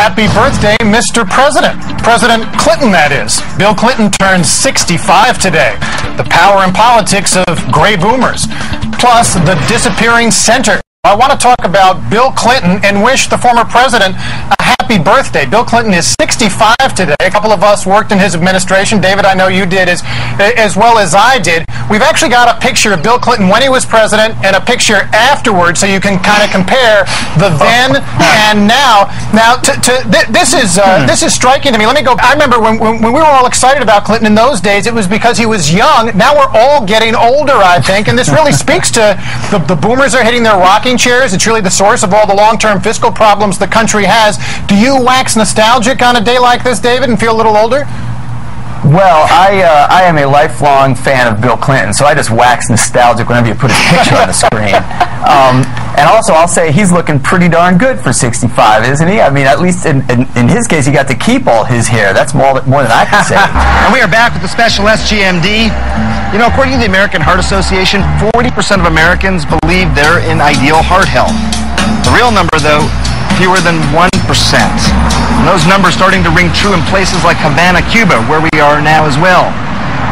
Happy birthday, Mr. President. President Clinton, that is. Bill Clinton turned 65 today. The power and politics of gray boomers. Plus, the disappearing center. I want to talk about Bill Clinton and wish the former president a happy birthday. Bill Clinton is 65 today. A couple of us worked in his administration. David, I know you did as well as I did. We've actually got a picture of Bill Clinton when he was president and a picture afterwards, so you can kind of compare the then and now. Now, this is striking to me. Let me go. I remember when we were all excited about Clinton in those days, it was because he was young. Now we're all getting older, I think, and this really speaks to the boomers are hitting their rocking chairs. It's really the source of all the long-term fiscal problems the country has. Do you wax nostalgic on a day like this, David, and feel a little older? Well, I am a lifelong fan of Bill Clinton, so I just wax nostalgic whenever you put his picture on the screen. And also, I'll say he's looking pretty darn good for 65, isn't he? I mean, at least in his case, he got to keep all his hair. That's more than I can say. And we are back with the special SGMD. You know, according to the American Heart Association, 40% of Americans believe they're in ideal heart health. The real number, though, fewer than 1%. And those numbers starting to ring true in places like Havana, Cuba, where we are now as well.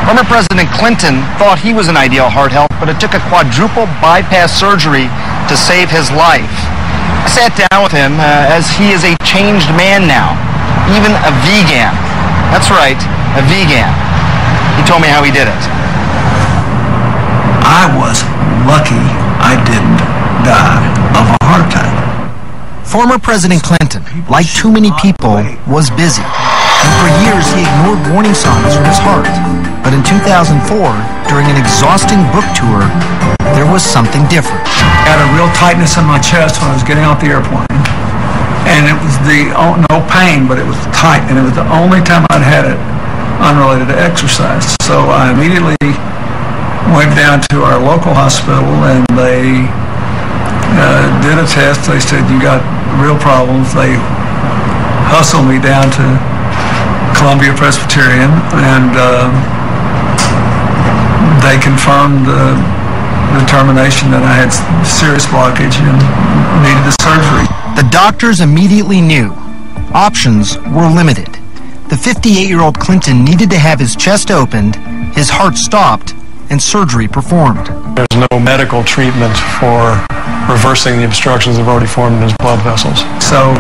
Former President Clinton thought he was in ideal heart health, but it took a quadruple bypass surgery to save his life. I sat down with him as he is a changed man now, even a vegan. That's right, a vegan. He told me how he did it. I was lucky I didn't die of a heart attack. Former President Clinton, like too many people, was busy. And for years he ignored warning signs for his heart. But in 2004, during an exhausting book tour, there was something different. I had a real tightness in my chest when I was getting off the airplane. And it was no pain, but it was tight. And it was the only time I'd had it unrelated to exercise. So I immediately went down to our local hospital and they did a test. They said, you got real problems. They hustled me down to Columbia Presbyterian and they confirmed the determination that I had serious blockage and needed the surgery. The doctors immediately knew options were limited. The 58-year-old Clinton needed to have his chest opened, his heart stopped, and surgery performed. There's no medical treatment for reversing the obstructions that have already formed in his blood vessels. So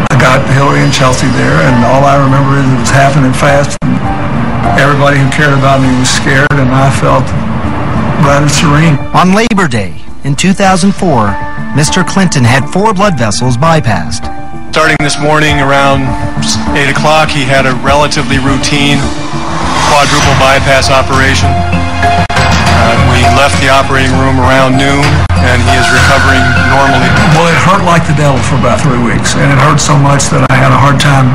I got Hillary and Chelsea there, and all I remember is it was happening fast. And everybody who cared about me was scared, and I felt right and serene. On Labor Day in 2004, Mr. Clinton had 4 blood vessels bypassed. Starting this morning around 8 o'clock, he had a relatively routine quadruple bypass operation. We left the operating room around noon, and he is recovering normally. Well, it hurt like the devil for about 3 weeks, and it hurt so much that I had a hard time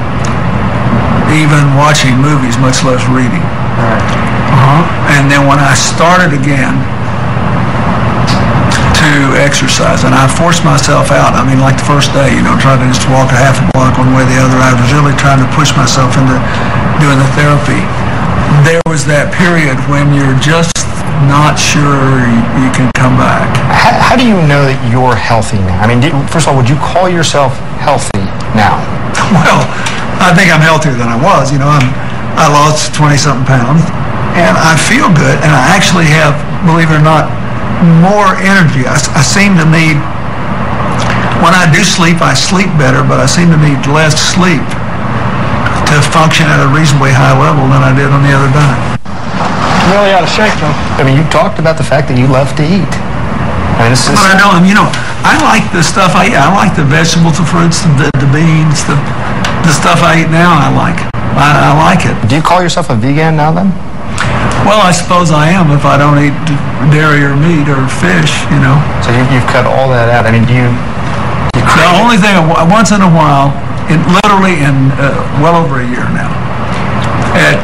even watching movies, much less reading. And then when I started again to exercise, and I forced myself out, I mean, like the first day, you know, trying to just walk a half a block one way or the other, I was really trying to push myself into doing the therapy. There was that period when you're just not sure you can come back. How do you know that you're healthy now? I mean, first of all, would you call yourself healthy now? Well, I think I'm healthier than I was. You know, I lost 20-something pounds, and I feel good, and I actually have, believe it or not, more energy. I seem to need, when I do sleep, I sleep better, but I seem to need less sleep to function at a reasonably high level than I did on the other diet. Really out of shape, though. I mean, you talked about the fact that you love to eat. I mean, but I don't, you know, I like the stuff I eat. I like the vegetables, the fruits, the beans, the stuff I eat now. I like it. Do you call yourself a vegan now, then? Well, I suppose I am if I don't eat dairy or meat or fish, you know. So you've cut all that out. I mean, do you the only thing, once in a while, literally in well over a year now, at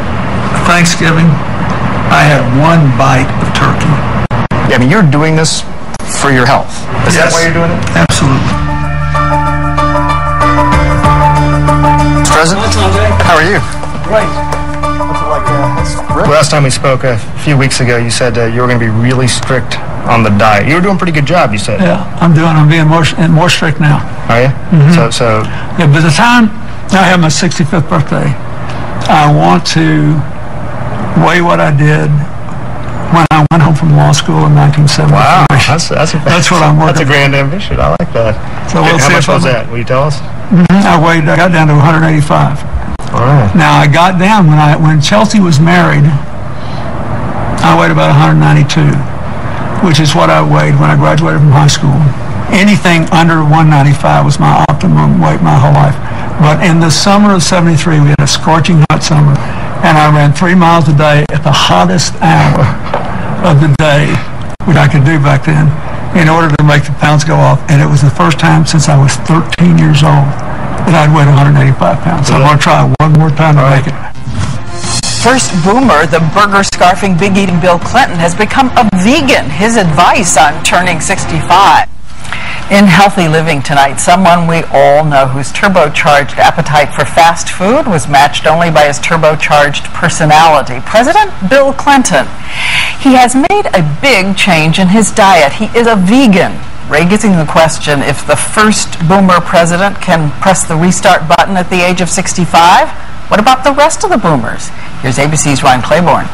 Thanksgiving, I had 1 bite of turkey. Yeah, I mean, you're doing this for your health. Is that why you're doing it? Absolutely. Mr. President, how are you? Great. Last time we spoke a few weeks ago, you said you were going to be really strict on the diet. You were doing a pretty good job, you said. Yeah, I'm being more strict now. Are you? So yeah, by the time I have my 65th birthday, I want to weigh what I did when I went home from law school in 1973. wow, that's what I'm working. That's a grand ambition. I like that. So we'll how see much was that? Will you tell us? I got down to 185. All right. Now I got down when Chelsea was married. I weighed about 192, which is what I weighed when I graduated from high school. Anything under 195 was my optimum weight my whole life. But in the summer of '73, we had a scorching hot summer, and I ran 3 miles a day at the hottest hour of the day, which I could do back then, in order to make the pounds go off. And it was the first time since I was 13 years old that I'd weighed 185 pounds. So I'm going to try one more time to make it. First boomer, the burger-scarfing, big-eating Bill Clinton, has become a vegan. His advice on turning 65. In Healthy Living tonight, someone we all know whose turbocharged appetite for fast food was matched only by his turbocharged personality, President Bill Clinton. He has made a big change in his diet. He is a vegan, raising the question if the first boomer president can press the restart button at the age of 65. What about the rest of the boomers? Here's ABC's Ryan Claiborne.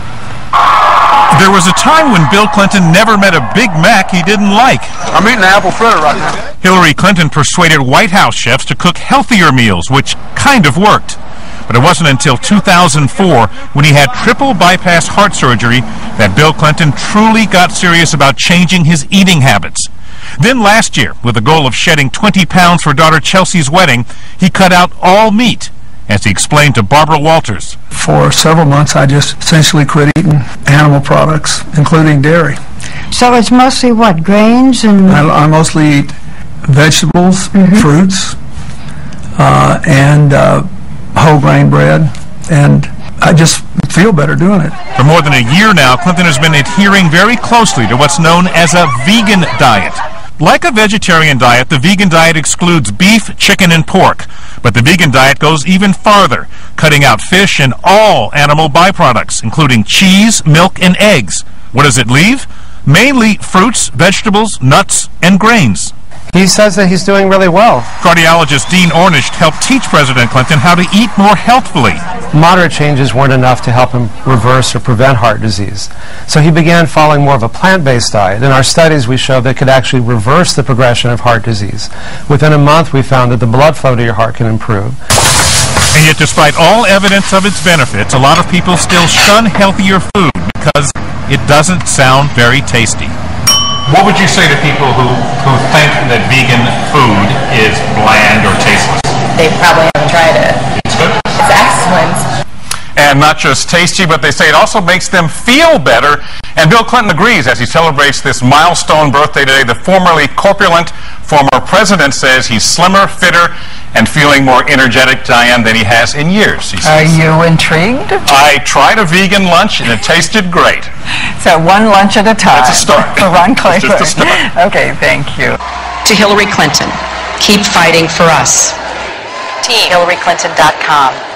There was a time when Bill Clinton never met a Big Mac he didn't like. I'm eating an apple fritter right now. Hillary Clinton persuaded White House chefs to cook healthier meals, which kind of worked. But it wasn't until 2004, when he had triple bypass heart surgery, that Bill Clinton truly got serious about changing his eating habits. Then last year, with the goal of shedding 20 pounds for daughter Chelsea's wedding, he cut out all meat, as he explained to Barbara Walters. For several months, I just essentially quit eating animal products, including dairy. So it's mostly what, grains and... I mostly eat vegetables, fruits, and whole grain bread, and I just feel better doing it. For more than a year now, Clinton has been adhering very closely to what's known as a vegan diet. Like a vegetarian diet, the vegan diet excludes beef, chicken, and pork. But the vegan diet goes even farther, cutting out fish and all animal byproducts, including cheese, milk, and eggs. What does it leave? Mainly fruits, vegetables, nuts, and grains. He says that he's doing really well. Cardiologist Dean Ornish helped teach President Clinton how to eat more healthfully. Moderate changes weren't enough to help him reverse or prevent heart disease. So he began following more of a plant-based diet. In our studies, we showed that it could actually reverse the progression of heart disease. Within a month, we found that the blood flow to your heart can improve. And yet, despite all evidence of its benefits, a lot of people still shun healthier food because it doesn't sound very tasty. What would you say to people who think that vegan food is bland or tasteless? They probably haven't tried it. It's good? It's excellent. And not just tasty, but they say it also makes them feel better. And Bill Clinton agrees as he celebrates this milestone birthday today. The formerly corpulent former president says he's slimmer, fitter, and feeling more energetic, Diane, than he has in years. Are you intrigued? I tried a vegan lunch, and it tasted great. So one lunch at a time. That's a start. For Ron Claiborne. It's just a start. Okay, thank you. To Hillary Clinton, keep fighting for us. TeamHillaryClinton.com.